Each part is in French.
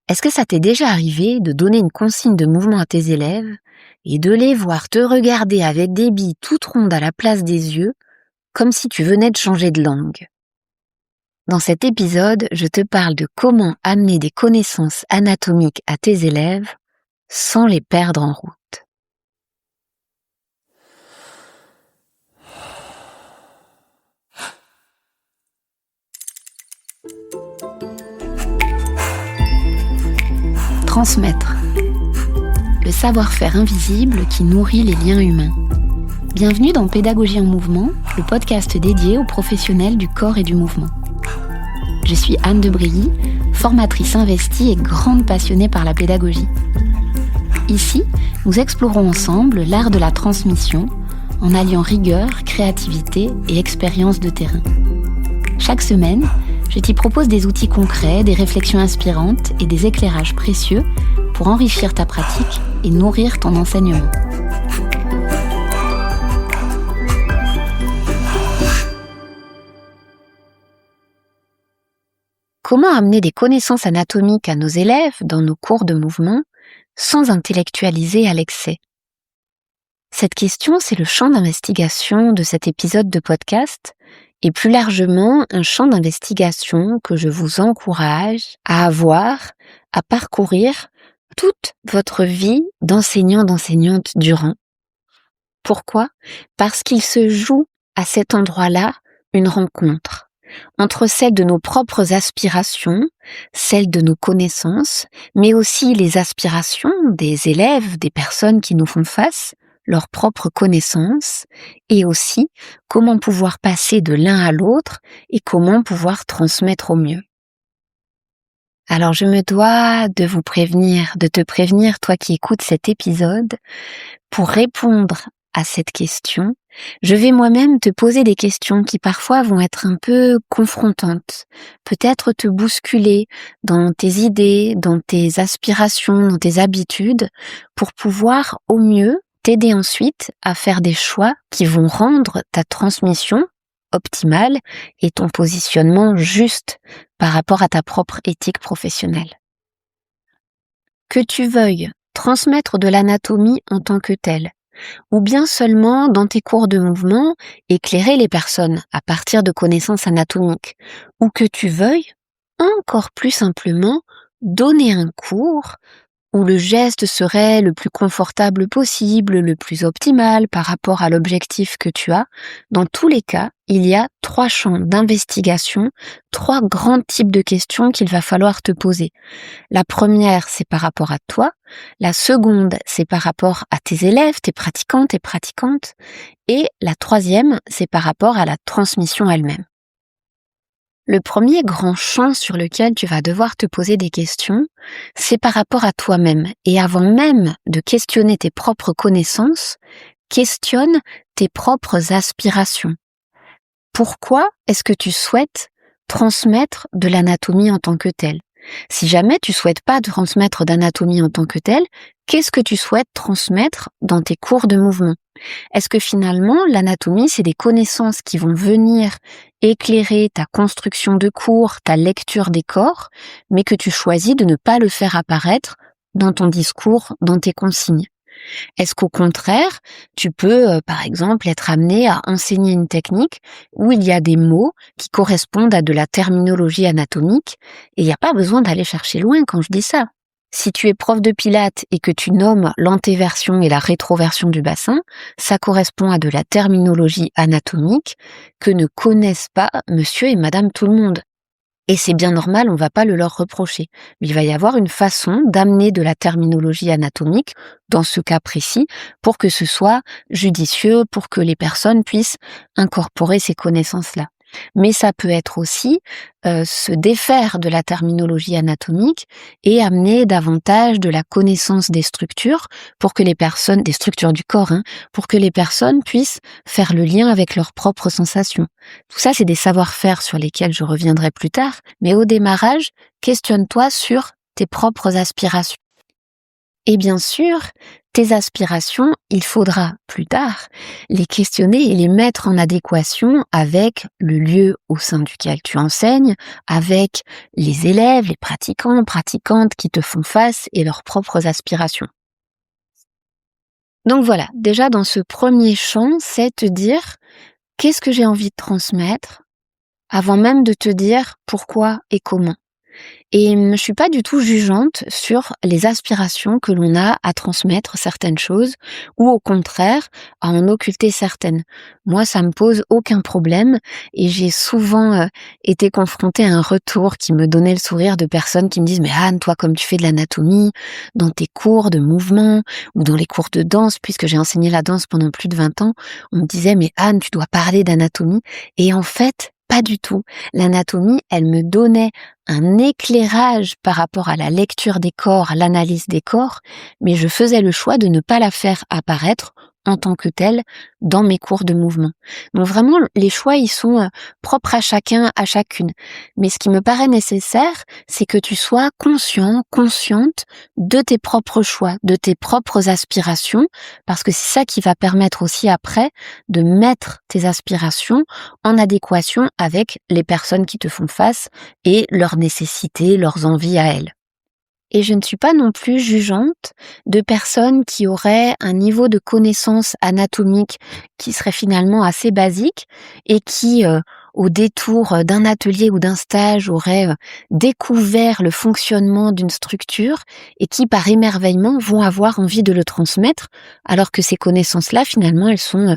Est-ce que ça t'est déjà arrivé de donner une consigne de mouvement à tes élèves et de les voir te regarder avec des billes toutes rondes à la place des yeux, comme si tu venais de changer de langue? Dans cet épisode, je te parle de comment amener des connaissances anatomiques à tes élèves sans les perdre en route. Transmettre. Le savoir-faire invisible qui nourrit les liens humains. Bienvenue dans Pédagogie en mouvement, le podcast dédié aux professionnels du corps et du mouvement. Je suis Anne de Brilly, formatrice investie et grande passionnée par la pédagogie. Ici, nous explorons ensemble l'art de la transmission en alliant rigueur, créativité et expérience de terrain. Chaque semaine, je t'y propose des outils concrets, des réflexions inspirantes et des éclairages précieux pour enrichir ta pratique et nourrir ton enseignement. Comment amener des connaissances anatomiques à nos élèves dans nos cours de mouvement sans intellectualiser à l'excès? Cette question, c'est le champ d'investigation de cet épisode de podcast et plus largement un champ d'investigation que je vous encourage à avoir, à parcourir toute votre vie d'enseignant-d'enseignante durant. Pourquoi ? Parce qu'il se joue à cet endroit-là une rencontre entre celle de nos propres aspirations, celle de nos connaissances, mais aussi les aspirations des élèves, des personnes qui nous font face, leurs propres connaissances, et aussi comment pouvoir passer de l'un à l'autre et comment pouvoir transmettre au mieux. Alors je me dois de te prévenir, toi qui écoutes cet épisode, pour répondre à cette question, je vais moi-même te poser des questions qui parfois vont être un peu confrontantes, peut-être te bousculer dans tes idées, dans tes aspirations, dans tes habitudes, pour pouvoir au mieux t'aider ensuite à faire des choix qui vont rendre ta transmission optimale et ton positionnement juste par rapport à ta propre éthique professionnelle. Que tu veuilles transmettre de l'anatomie en tant que telle, ou bien seulement dans tes cours de mouvement éclairer les personnes à partir de connaissances anatomiques, ou que tu veuilles encore plus simplement donner un cours où le geste serait le plus confortable possible, le plus optimal par rapport à l'objectif que tu as. Dans tous les cas, il y a 3 champs d'investigation, 3 grands types de questions qu'il va falloir te poser. La première, c'est par rapport à toi. La seconde, c'est par rapport à tes élèves, tes pratiquants, tes pratiquantes. Et la troisième, c'est par rapport à la transmission elle-même. Le premier grand champ sur lequel tu vas devoir te poser des questions, c'est par rapport à toi-même. Et avant même de questionner tes propres connaissances, questionne tes propres aspirations. Pourquoi est-ce que tu souhaites transmettre de l'anatomie en tant que telle ? Si jamais tu souhaites pas transmettre d'anatomie en tant que telle, qu'est-ce que tu souhaites transmettre dans tes cours de mouvement ? Est-ce que finalement, l'anatomie, c'est des connaissances qui vont venir éclairer ta construction de cours, ta lecture des corps, mais que tu choisis de ne pas le faire apparaître dans ton discours, dans tes consignes ? Est-ce qu'au contraire, tu peux, par exemple, être amené à enseigner une technique où il y a des mots qui correspondent à de la terminologie anatomique et il n'y a pas besoin d'aller chercher loin quand je dis ça. Si tu es prof de pilates et que tu nommes l'antéversion et la rétroversion du bassin, ça correspond à de la terminologie anatomique que ne connaissent pas monsieur et madame tout le monde. Et c'est bien normal, on va pas le leur reprocher. Mais il va y avoir une façon d'amener de la terminologie anatomique, dans ce cas précis, pour que ce soit judicieux, pour que les personnes puissent incorporer ces connaissances-là. Mais ça peut être aussi se défaire de la terminologie anatomique et amener davantage de la connaissance des structures pour que les personnes, des structures du corps, pour que les personnes puissent faire le lien avec leurs propres sensations. Tout ça, c'est des savoir-faire sur lesquels je reviendrai plus tard, mais au démarrage, questionne-toi sur tes propres aspirations. Et bien sûr, tes aspirations, il faudra plus tard les questionner et les mettre en adéquation avec le lieu au sein duquel tu enseignes, avec les élèves, les pratiquants, pratiquantes qui te font face et leurs propres aspirations. Donc voilà, déjà dans ce premier champ, c'est te dire qu'est-ce que j'ai envie de transmettre avant même de te dire pourquoi et comment. Et je suis pas du tout jugeante sur les aspirations que l'on a à transmettre certaines choses ou au contraire à en occulter certaines. Moi, ça me pose aucun problème et j'ai souvent été confrontée à un retour qui me donnait le sourire de personnes qui me disent « Mais Anne, toi comme tu fais de l'anatomie, dans tes cours de mouvement ou dans les cours de danse, puisque j'ai enseigné la danse pendant plus de 20 ans, on me disait « Mais Anne, tu dois parler d'anatomie ». Et en fait, pas du tout. L'anatomie, elle me donnait un éclairage par rapport à la lecture des corps, à l'analyse des corps, mais je faisais le choix de ne pas la faire apparaître en tant que telle dans mes cours de mouvement. Donc vraiment, les choix, ils sont propres à chacun, à chacune. Mais ce qui me paraît nécessaire, c'est que tu sois conscient, consciente de tes propres choix, de tes propres aspirations, parce que c'est ça qui va permettre aussi après de mettre tes aspirations en adéquation avec les personnes qui te font face et leurs nécessités, leurs envies à elles. Et je ne suis pas non plus jugeante de personnes qui auraient un niveau de connaissance anatomique qui serait finalement assez basique et qui, au détour d'un atelier ou d'un stage, auraient découvert le fonctionnement d'une structure et qui, par émerveillement, vont avoir envie de le transmettre, alors que ces connaissances-là, finalement, elles sont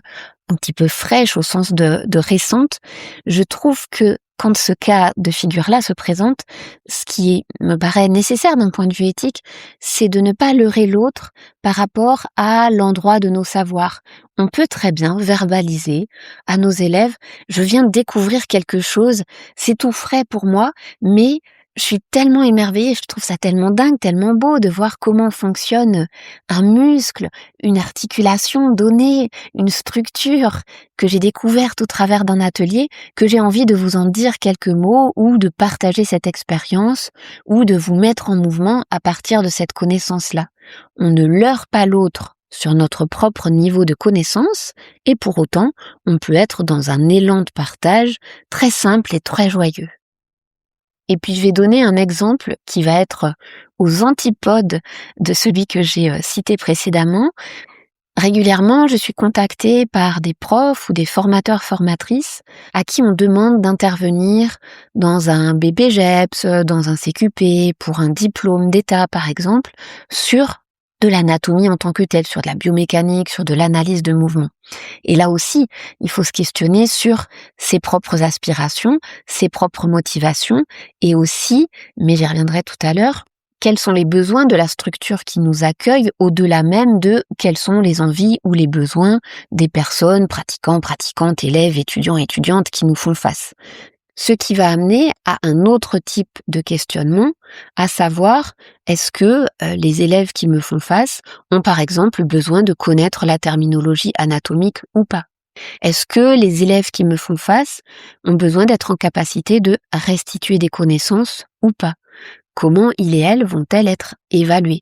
un petit peu fraîches au sens de récentes. Je trouve que quand ce cas de figure-là se présente, ce qui me paraît nécessaire d'un point de vue éthique, c'est de ne pas leurrer l'autre par rapport à l'endroit de nos savoirs. On peut très bien verbaliser à nos élèves, je viens de découvrir quelque chose, c'est tout frais pour moi, mais je suis tellement émerveillée, je trouve ça tellement dingue, tellement beau de voir comment fonctionne un muscle, une articulation donnée, une structure que j'ai découverte au travers d'un atelier, que j'ai envie de vous en dire quelques mots ou de partager cette expérience ou de vous mettre en mouvement à partir de cette connaissance-là. On ne leurre pas l'autre sur notre propre niveau de connaissance et pour autant, on peut être dans un élan de partage très simple et très joyeux. Et puis je vais donner un exemple qui va être aux antipodes de celui que j'ai cité précédemment. Régulièrement, je suis contactée par des profs ou des formateurs, formatrices à qui on demande d'intervenir dans un BPGEPS, dans un CQP, pour un diplôme d'État par exemple, sur de l'anatomie en tant que telle, sur de la biomécanique, sur de l'analyse de mouvement. Et là aussi, il faut se questionner sur ses propres aspirations, ses propres motivations et aussi, mais j'y reviendrai tout à l'heure, quels sont les besoins de la structure qui nous accueille au-delà même de quelles sont les envies ou les besoins des personnes, pratiquants, pratiquantes, élèves, étudiants, étudiantes qui nous font face. Ce qui va amener à un autre type de questionnement, à savoir, est-ce que les élèves qui me font face ont par exemple besoin de connaître la terminologie anatomique ou pas? Est-ce que les élèves qui me font face ont besoin d'être en capacité de restituer des connaissances ou pas? Comment ils et elles vont-elles être évaluées?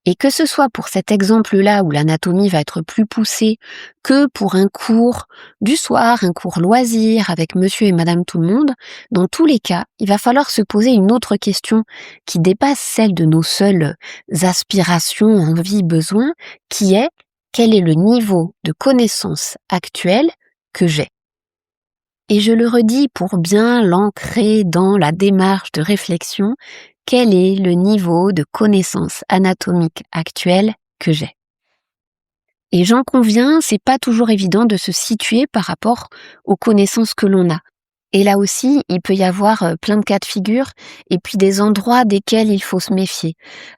Et que ce soit pour cet exemple-là où l'anatomie va être plus poussée que pour un cours du soir, un cours loisir avec monsieur et madame tout le monde, dans tous les cas, il va falloir se poser une autre question qui dépasse celle de nos seules aspirations, envies, besoins, qui est quel est le niveau de connaissance actuel que j'ai? Et je le redis pour bien l'ancrer dans la démarche de réflexion, quel est le niveau de connaissance anatomique actuel que j'ai? Et j'en conviens, c'est pas toujours évident de se situer par rapport aux connaissances que l'on a. Et là aussi, il peut y avoir plein de cas de figure et puis des endroits desquels il faut se méfier.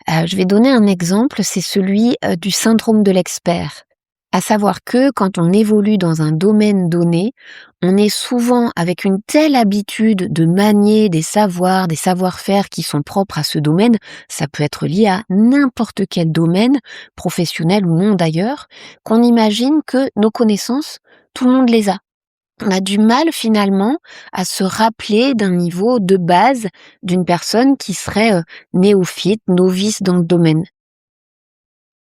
Je vais donner un exemple, c'est celui du syndrome de l'expert. À savoir que quand on évolue dans un domaine donné, on est souvent avec une telle habitude de manier des savoirs, des savoir-faire qui sont propres à ce domaine, ça peut être lié à n'importe quel domaine, professionnel ou non d'ailleurs, qu'on imagine que nos connaissances, tout le monde les a. On a du mal finalement à se rappeler d'un niveau de base d'une personne qui serait néophyte, novice dans le domaine.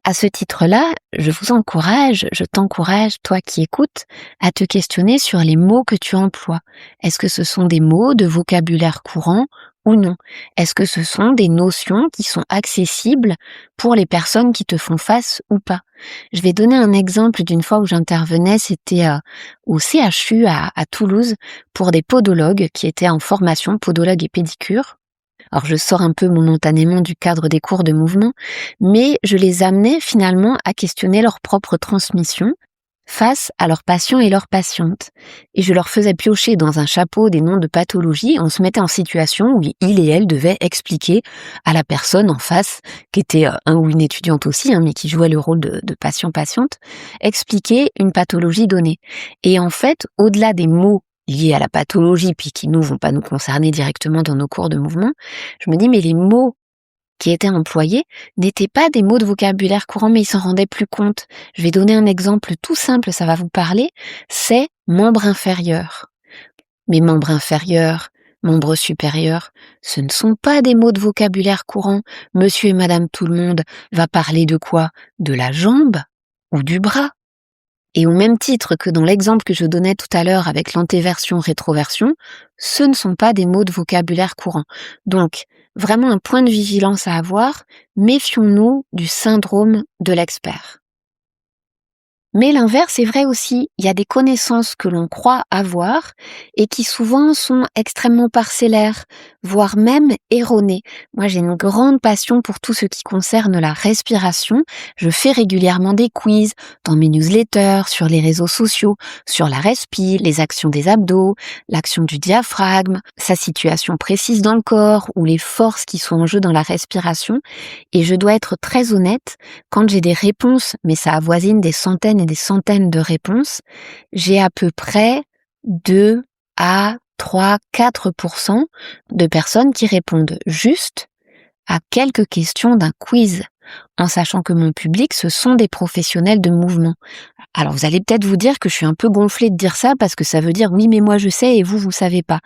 À ce titre-là, je t'encourage, toi qui écoutes, à te questionner sur les mots que tu emploies. Est-ce que ce sont des mots de vocabulaire courant ou non? Est-ce que ce sont des notions qui sont accessibles pour les personnes qui te font face ou pas? Je vais donner un exemple d'une fois où j'intervenais, c'était au CHU à Toulouse pour des podologues qui étaient en formation, podologue et pédicure. Alors je sors un peu momentanément du cadre des cours de mouvement, mais je les amenais finalement à questionner leur propre transmission face à leurs patients et leurs patientes. Et je leur faisais piocher dans un chapeau des noms de pathologies, on se mettait en situation où il et elle devaient expliquer à la personne en face, qui était un ou une étudiante aussi, mais qui jouait le rôle de patient-patiente, expliquer une pathologie donnée. Et en fait, au-delà des mots liés à la pathologie, puis qui nous vont pas nous concerner directement dans nos cours de mouvement, je me dis, mais les mots qui étaient employés n'étaient pas des mots de vocabulaire courant, mais ils s'en rendaient plus compte. Je vais donner un exemple tout simple, ça va vous parler, c'est membre inférieur. Mais membre inférieur, membre supérieur, ce ne sont pas des mots de vocabulaire courant. Monsieur et madame tout le monde va parler de quoi? De la jambe ou du bras? Et au même titre que dans l'exemple que je donnais tout à l'heure avec l'antéversion-rétroversion, ce ne sont pas des mots de vocabulaire courant. Donc, vraiment un point de vigilance à avoir, méfions-nous du syndrome de l'expert. Mais l'inverse est vrai aussi, il y a des connaissances que l'on croit avoir et qui souvent sont extrêmement parcellaires, voire même erronées. Moi j'ai une grande passion pour tout ce qui concerne la respiration, je fais régulièrement des quiz dans mes newsletters, sur les réseaux sociaux, sur la respi, les actions des abdos, l'action du diaphragme, sa situation précise dans le corps ou les forces qui sont en jeu dans la respiration. Et je dois être très honnête, quand j'ai des réponses, mais ça avoisine des centaines et des centaines de réponses, j'ai à peu près 2 à 3, 4% de personnes qui répondent juste à quelques questions d'un quiz, en sachant que mon public, ce sont des professionnels de mouvement. Alors vous allez peut-être vous dire que je suis un peu gonflée de dire ça parce que ça veut dire oui mais moi je sais et vous savez pas.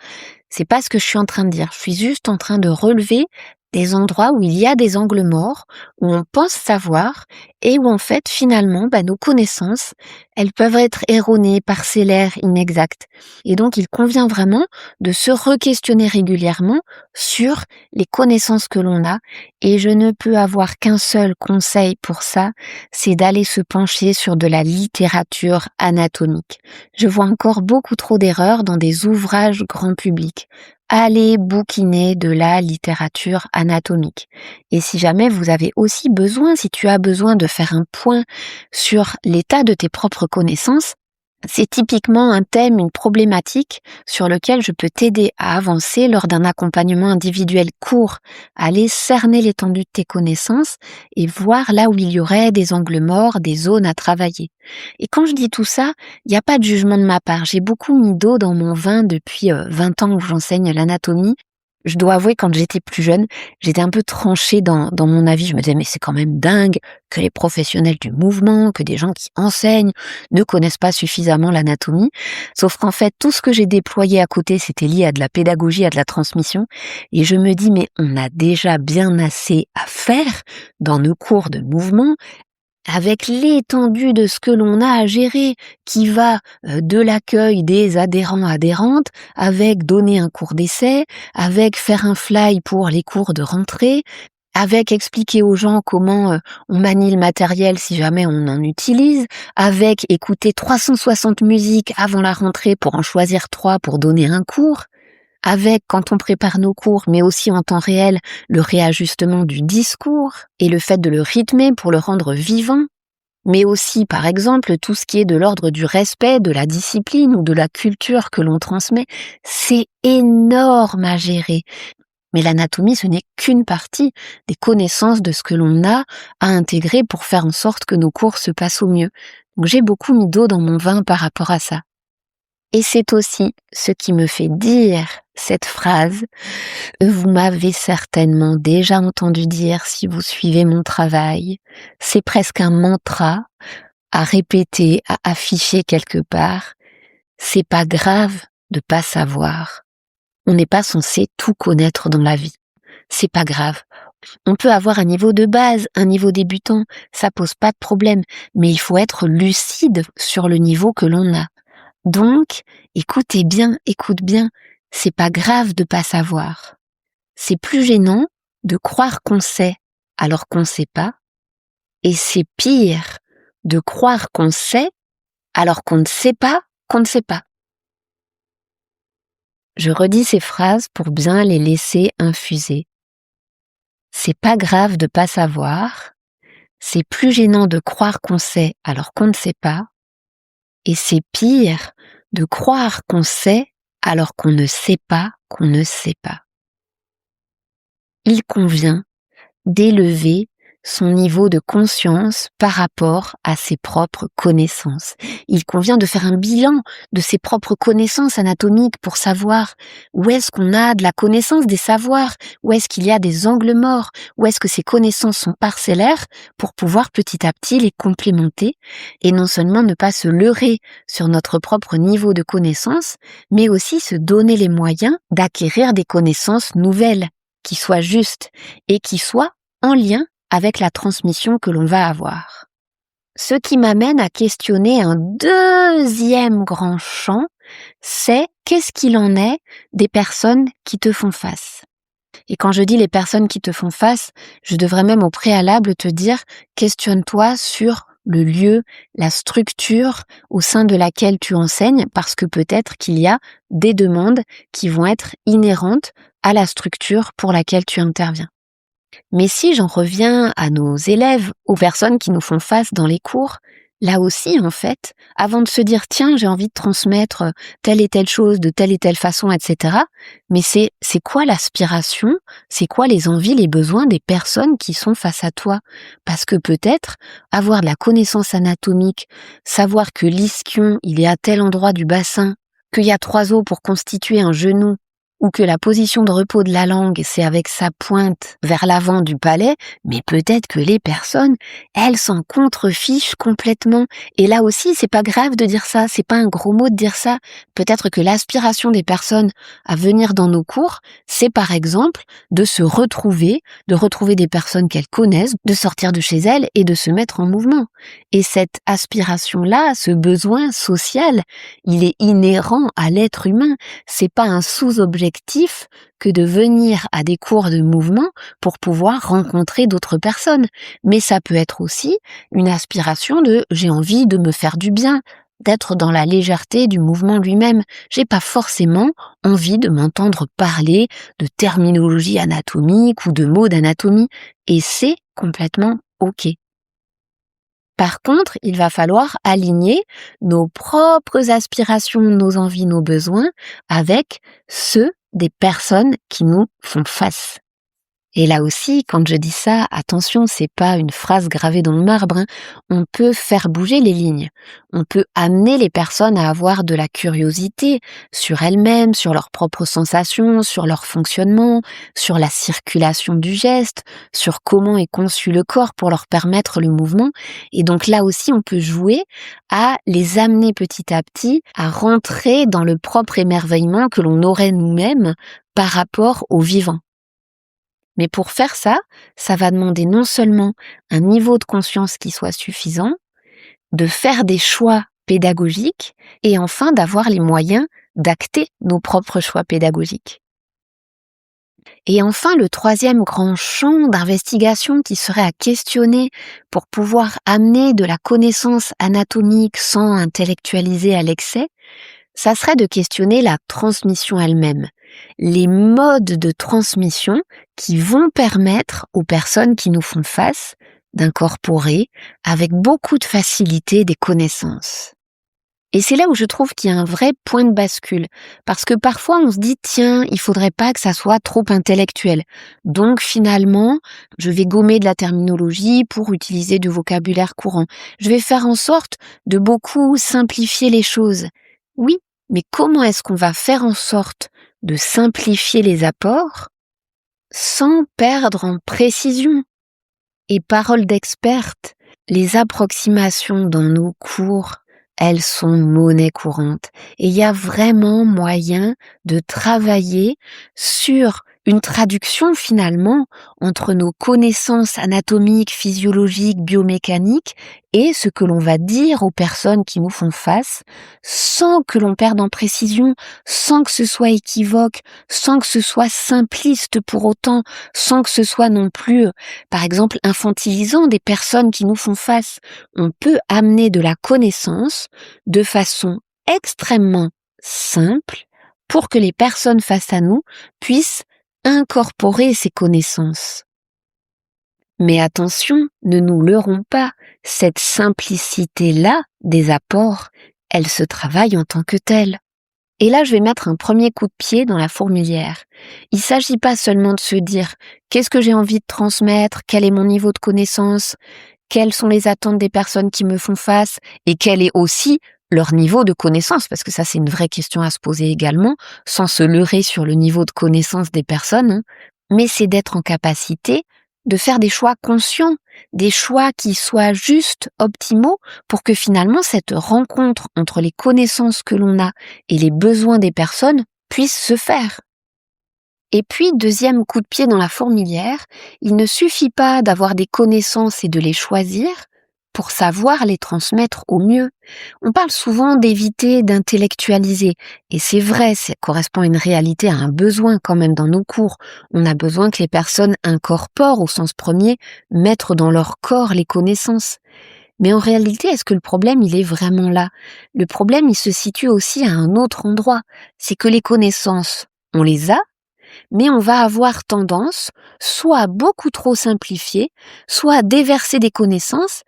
C'est pas ce que je suis en train de dire. Je suis juste en train de relever des endroits où il y a des angles morts, où on pense savoir et où en fait finalement nos connaissances, elles peuvent être erronées, parcellaires, inexactes. Et donc il convient vraiment de se re-questionner régulièrement sur les connaissances que l'on a et je ne peux avoir qu'un seul conseil pour ça, c'est d'aller se pencher sur de la littérature anatomique. Je vois encore beaucoup trop d'erreurs dans des ouvrages grand public. Allez bouquiner de la littérature anatomique. Et si jamais vous avez aussi besoin, si tu as besoin de faire un point sur l'état de tes propres connaissances, c'est typiquement un thème, une problématique sur lequel je peux t'aider à avancer lors d'un accompagnement individuel court, aller cerner l'étendue de tes connaissances et voir là où il y aurait des angles morts, des zones à travailler. Et quand je dis tout ça, il n'y a pas de jugement de ma part. J'ai beaucoup mis d'eau dans mon vin depuis 20 ans où j'enseigne l'anatomie. Je dois avouer, quand j'étais plus jeune, j'étais un peu tranchée dans mon avis. Je me disais, mais c'est quand même dingue que les professionnels du mouvement, que des gens qui enseignent ne connaissent pas suffisamment l'anatomie. Sauf qu'en fait, tout ce que j'ai déployé à côté, c'était lié à de la pédagogie, à de la transmission. Et je me dis, mais on a déjà bien assez à faire dans nos cours de mouvement, avec l'étendue de ce que l'on a à gérer, qui va de l'accueil des adhérents-adhérentes, avec donner un cours d'essai, avec faire un fly pour les cours de rentrée, avec expliquer aux gens comment on manie le matériel si jamais on en utilise, avec écouter 360 musiques avant la rentrée pour en choisir 3 pour donner un cours, avec, quand on prépare nos cours, mais aussi en temps réel, le réajustement du discours et le fait de le rythmer pour le rendre vivant, mais aussi, par exemple, tout ce qui est de l'ordre du respect, de la discipline ou de la culture que l'on transmet, c'est énorme à gérer. Mais l'anatomie, ce n'est qu'une partie des connaissances de ce que l'on a à intégrer pour faire en sorte que nos cours se passent au mieux. Donc j'ai beaucoup mis d'eau dans mon vin par rapport à ça. Et c'est aussi ce qui me fait dire cette phrase. Vous m'avez certainement déjà entendu dire si vous suivez mon travail. C'est presque un mantra à répéter, à afficher quelque part. C'est pas grave de pas savoir. On n'est pas censé tout connaître dans la vie. c'est pas grave. On peut avoir un niveau de base, un niveau débutant, ça pose pas de problème, mais il faut être lucide sur le niveau que l'on a. Donc, écoute bien, c'est pas grave de pas savoir. C'est plus gênant de croire qu'on sait alors qu'on sait pas, et c'est pire de croire qu'on sait alors qu'on ne sait pas qu'on ne sait pas. Je redis ces phrases pour bien les laisser infuser. C'est pas grave de pas savoir, c'est plus gênant de croire qu'on sait alors qu'on ne sait pas, et c'est pire de croire qu'on sait alors qu'on ne sait pas qu'on ne sait pas. Il convient d'élever son niveau de conscience par rapport à ses propres connaissances. Il convient de faire un bilan de ses propres connaissances anatomiques pour savoir où est-ce qu'on a de la connaissance des savoirs, où est-ce qu'il y a des angles morts, où est-ce que ces connaissances sont parcellaires pour pouvoir petit à petit les complémenter et non seulement ne pas se leurrer sur notre propre niveau de connaissance, mais aussi se donner les moyens d'acquérir des connaissances nouvelles qui soient justes et qui soient en lien avec la transmission que l'on va avoir. Ce qui m'amène à questionner un deuxième grand champ, c'est qu'est-ce qu'il en est des personnes qui te font face. Et quand je dis les personnes qui te font face, je devrais même au préalable te dire, questionne-toi sur le lieu, la structure au sein de laquelle tu enseignes, parce que peut-être qu'il y a des demandes qui vont être inhérentes à la structure pour laquelle tu interviens. Mais si j'en reviens à nos élèves, aux personnes qui nous font face dans les cours, là aussi, en fait, avant de se dire « tiens, j'ai envie de transmettre telle et telle chose de telle et telle façon, etc. » Mais c'est quoi l'aspiration? C'est quoi les envies, les besoins des personnes qui sont face à toi? Parce que peut-être, avoir de la connaissance anatomique, savoir que l'ischio, il est à tel endroit du bassin, qu'il y a 3 os pour constituer un genou, ou que la position de repos de la langue, c'est avec sa pointe vers l'avant du palais, mais peut-être que les personnes, elles s'en contrefichent complètement. Et là aussi, c'est pas grave de dire ça, c'est pas un gros mot de dire ça. Peut-être que l'aspiration des personnes à venir dans nos cours, c'est par exemple de se retrouver, de retrouver des personnes qu'elles connaissent, de sortir de chez elles et de se mettre en mouvement. Et cette aspiration-là, ce besoin social, il est inhérent à l'être humain. C'est pas un sous-objectif que de venir à des cours de mouvement pour pouvoir rencontrer d'autres personnes. Mais ça peut être aussi une aspiration de j'ai envie de me faire du bien, d'être dans la légèreté du mouvement lui-même. J'ai pas forcément envie de m'entendre parler de terminologie anatomique ou de mots d'anatomie. Et c'est complètement OK. Par contre, il va falloir aligner nos propres aspirations, nos envies, nos besoins avec ceux des personnes qui nous font face. Et là aussi, quand je dis ça, attention, c'est pas une phrase gravée dans le marbre, hein. On peut faire bouger les lignes. On peut amener les personnes à avoir de la curiosité sur elles-mêmes, sur leurs propres sensations, sur leur fonctionnement, sur la circulation du geste, sur comment est conçu le corps pour leur permettre le mouvement. Et donc là aussi, on peut jouer à les amener petit à petit à rentrer dans le propre émerveillement que l'on aurait nous-mêmes par rapport au vivant. Mais pour faire ça, ça va demander non seulement un niveau de conscience qui soit suffisant, de faire des choix pédagogiques et enfin d'avoir les moyens d'acter nos propres choix pédagogiques. Et enfin, le troisième grand champ d'investigation qui serait à questionner pour pouvoir amener de la connaissance anatomique sans intellectualiser à l'excès, ça serait de questionner la transmission elle-même, les modes de transmission qui vont permettre aux personnes qui nous font face d'incorporer avec beaucoup de facilité des connaissances. Et c'est là où je trouve qu'il y a un vrai point de bascule, parce que parfois on se dit tiens, il faudrait pas que ça soit trop intellectuel. Donc finalement, je vais gommer de la terminologie pour utiliser du vocabulaire courant. Je vais faire en sorte de beaucoup simplifier les choses. Oui, mais comment est-ce qu'on va faire en sorte de simplifier les apports sans perdre en précision? Et parole d'experte, les approximations dans nos cours, elles sont monnaie courante. Et il y a vraiment moyen de travailler sur une traduction finalement entre nos connaissances anatomiques, physiologiques, biomécaniques et ce que l'on va dire aux personnes qui nous font face, sans que l'on perde en précision, sans que ce soit équivoque, sans que ce soit simpliste pour autant, sans que ce soit non plus, par exemple, infantilisant des personnes qui nous font face. On peut amener de la connaissance de façon extrêmement simple pour que les personnes face à nous puissent incorporer ces connaissances. Mais attention, ne nous leurrons pas, cette simplicité-là des apports, elle se travaille en tant que telle. Et là, je vais mettre un premier coup de pied dans la fourmilière. Il ne s'agit pas seulement de se dire qu'est-ce que j'ai envie de transmettre, quel est mon niveau de connaissance, quelles sont les attentes des personnes qui me font face et quel est aussi leur niveau de connaissance, parce que ça c'est une vraie question à se poser également, sans se leurrer sur le niveau de connaissance des personnes, hein. Mais c'est d'être en capacité de faire des choix conscients, des choix qui soient juste, optimaux, pour que finalement cette rencontre entre les connaissances que l'on a et les besoins des personnes puisse se faire. Et puis, deuxième coup de pied dans la fourmilière, il ne suffit pas d'avoir des connaissances et de les choisir pour savoir les transmettre au mieux. On parle souvent d'éviter d'intellectualiser, et c'est vrai, ça correspond à une réalité, à un besoin quand même dans nos cours. On a besoin que les personnes incorporent au sens premier, mettre dans leur corps les connaissances. Mais en réalité, est-ce que le problème, il est vraiment là? Le problème, il se situe aussi à un autre endroit. C'est que les connaissances, on les a, mais on va avoir tendance soit à beaucoup trop simplifier, soit à déverser des connaissances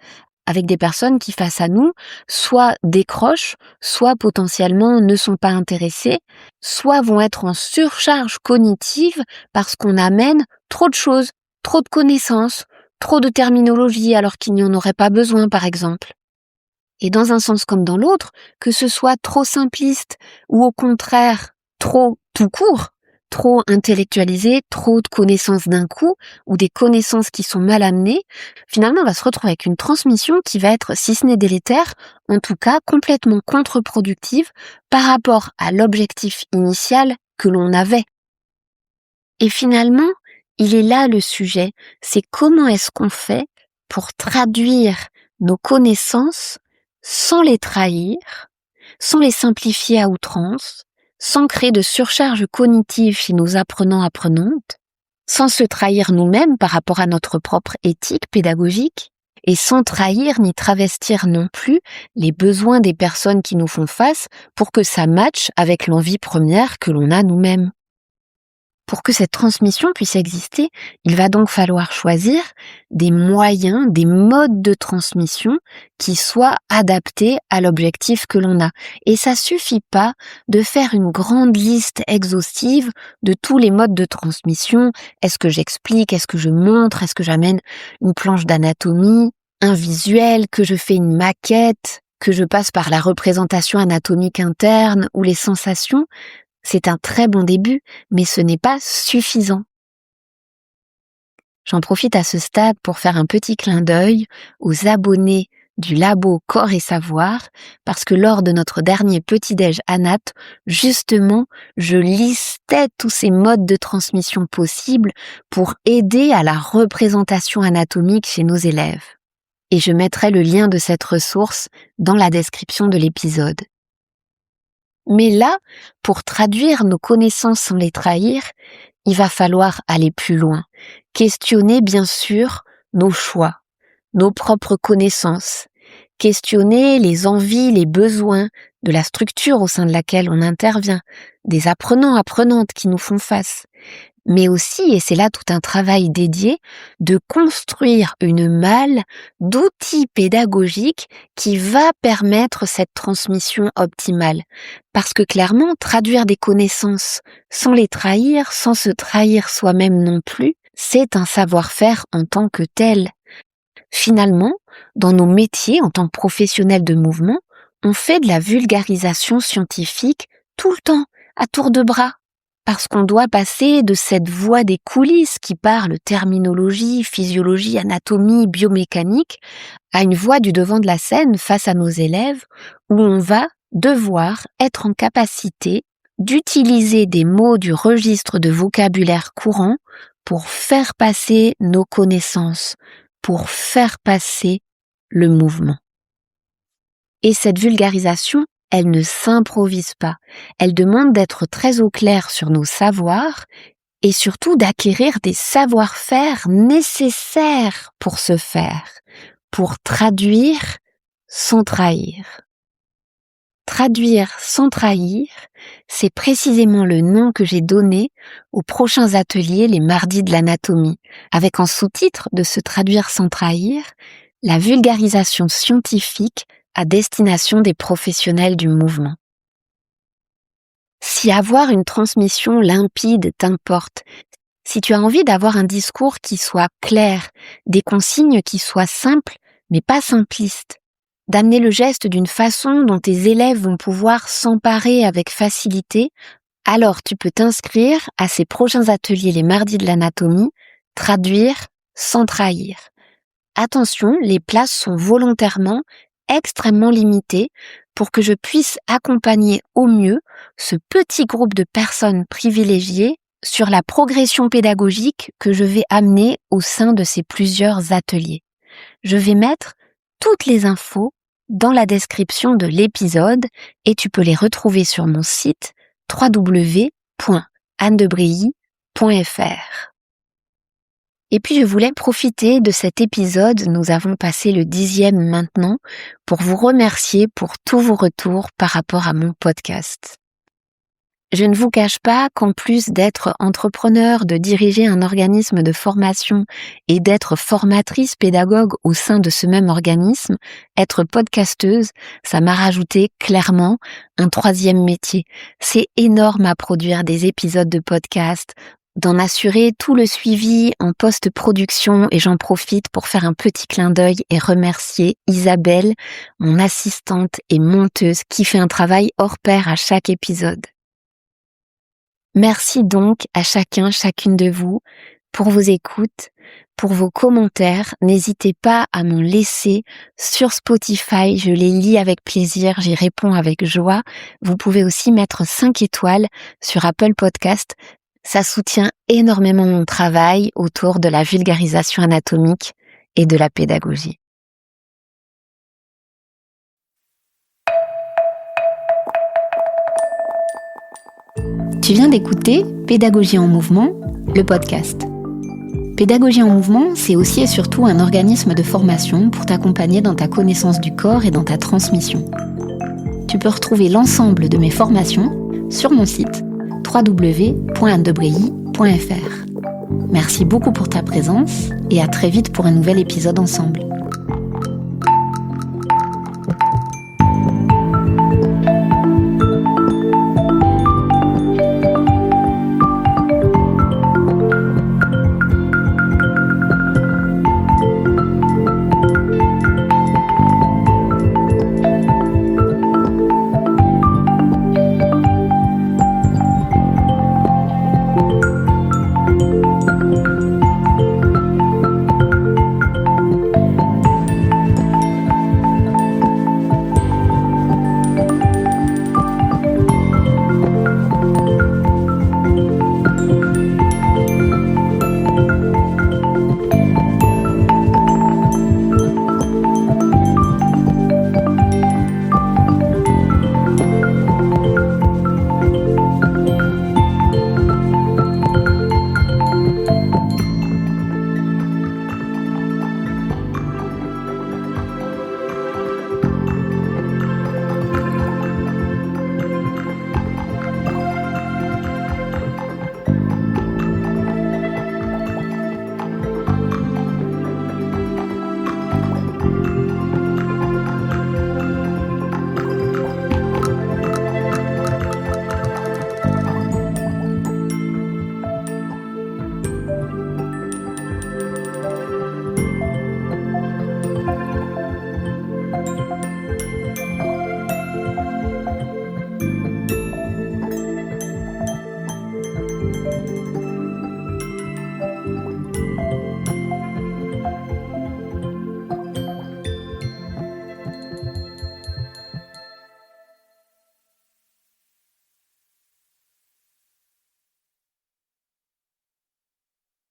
avec des personnes qui, face à nous, soit décrochent, soit potentiellement ne sont pas intéressées, soit vont être en surcharge cognitive parce qu'on amène trop de choses, trop de connaissances, trop de terminologie alors qu'il n'y en aurait pas besoin, par exemple. Et dans un sens comme dans l'autre, que ce soit trop simpliste ou au contraire trop tout court, trop intellectualisé, trop de connaissances d'un coup, ou des connaissances qui sont mal amenées, finalement on va se retrouver avec une transmission qui va être, si ce n'est délétère, en tout cas complètement contre-productive par rapport à l'objectif initial que l'on avait. Et finalement, il est là le sujet, c'est comment est-ce qu'on fait pour traduire nos connaissances sans les trahir, sans les simplifier à outrance, sans créer de surcharge cognitive chez nos apprenants-apprenantes, sans se trahir nous-mêmes par rapport à notre propre éthique pédagogique, et sans trahir ni travestir non plus les besoins des personnes qui nous font face pour que ça matche avec l'envie première que l'on a nous-mêmes. Pour que cette transmission puisse exister, il va donc falloir choisir des moyens, des modes de transmission qui soient adaptés à l'objectif que l'on a. Et ça suffit pas de faire une grande liste exhaustive de tous les modes de transmission. Est-ce que j'explique? Est-ce que je montre? Est-ce que j'amène une planche d'anatomie, un visuel, que je fais une maquette, que je passe par la représentation anatomique interne ou les sensations? C'est un très bon début, mais ce n'est pas suffisant. J'en profite à ce stade pour faire un petit clin d'œil aux abonnés du labo Corps et Savoir, parce que lors de notre dernier petit-déj Anat, justement, je listais tous ces modes de transmission possibles pour aider à la représentation anatomique chez nos élèves. Et je mettrai le lien de cette ressource dans la description de l'épisode. Mais là, pour traduire nos connaissances sans les trahir, il va falloir aller plus loin. Questionner, bien sûr, nos choix, nos propres connaissances. Questionner les envies, les besoins de la structure au sein de laquelle on intervient, des apprenants, apprenantes qui nous font face. Mais aussi, et c'est là tout un travail dédié, de construire une malle d'outils pédagogiques qui va permettre cette transmission optimale. Parce que clairement, traduire des connaissances sans les trahir, sans se trahir soi-même non plus, c'est un savoir-faire en tant que tel. Finalement, dans nos métiers en tant que professionnels de mouvement, on fait de la vulgarisation scientifique tout le temps, à tour de bras. Parce qu'on doit passer de cette voie des coulisses qui parle terminologie, physiologie, anatomie, biomécanique, à une voie du devant de la scène face à nos élèves où on va devoir être en capacité d'utiliser des mots du registre de vocabulaire courant pour faire passer nos connaissances, pour faire passer le mouvement. Et cette vulgarisation, elle ne s'improvise pas. Elle demande d'être très au clair sur nos savoirs et surtout d'acquérir des savoir-faire nécessaires pour se faire, pour traduire sans trahir. Traduire sans trahir, c'est précisément le nom que j'ai donné aux prochains ateliers les mardis de l'anatomie, avec en sous-titre de se traduire sans trahir, la vulgarisation scientifique à destination des professionnels du mouvement. Si avoir une transmission limpide t'importe, si tu as envie d'avoir un discours qui soit clair, des consignes qui soient simples mais pas simplistes, d'amener le geste d'une façon dont tes élèves vont pouvoir s'emparer avec facilité, alors tu peux t'inscrire à ces prochains ateliers les mardis de l'anatomie, traduire sans trahir. Attention, les places sont volontairement extrêmement limitées pour que je puisse accompagner au mieux ce petit groupe de personnes privilégiées sur la progression pédagogique que je vais amener au sein de ces plusieurs ateliers. Je vais mettre toutes les infos dans la description de l'épisode et tu peux les retrouver sur mon site www.annedebrilly.fr. Et puis je voulais profiter de cet épisode, nous avons passé le 10e maintenant, pour vous remercier pour tous vos retours par rapport à mon podcast. Je ne vous cache pas qu'en plus d'être entrepreneur, de diriger un organisme de formation et d'être formatrice pédagogue au sein de ce même organisme, être podcasteuse, ça m'a rajouté clairement un 3e métier. C'est énorme à produire des épisodes de podcast, d'en assurer tout le suivi en post-production et j'en profite pour faire un petit clin d'œil et remercier Isabelle, mon assistante et monteuse qui fait un travail hors pair à chaque épisode. Merci donc à chacune de vous pour vos écoutes, pour vos commentaires. N'hésitez pas à m'en laisser sur Spotify, je les lis avec plaisir, j'y réponds avec joie. Vous pouvez aussi mettre 5 étoiles sur Apple Podcast. Ça soutient énormément mon travail autour de la vulgarisation anatomique et de la pédagogie. Tu viens d'écouter Pédagogie en mouvement, le podcast. Pédagogie en mouvement, c'est aussi et surtout un organisme de formation pour t'accompagner dans ta connaissance du corps et dans ta transmission. Tu peux retrouver l'ensemble de mes formations sur mon site www.annedebrilly.fr. Merci beaucoup pour ta présence et à très vite pour un nouvel épisode ensemble.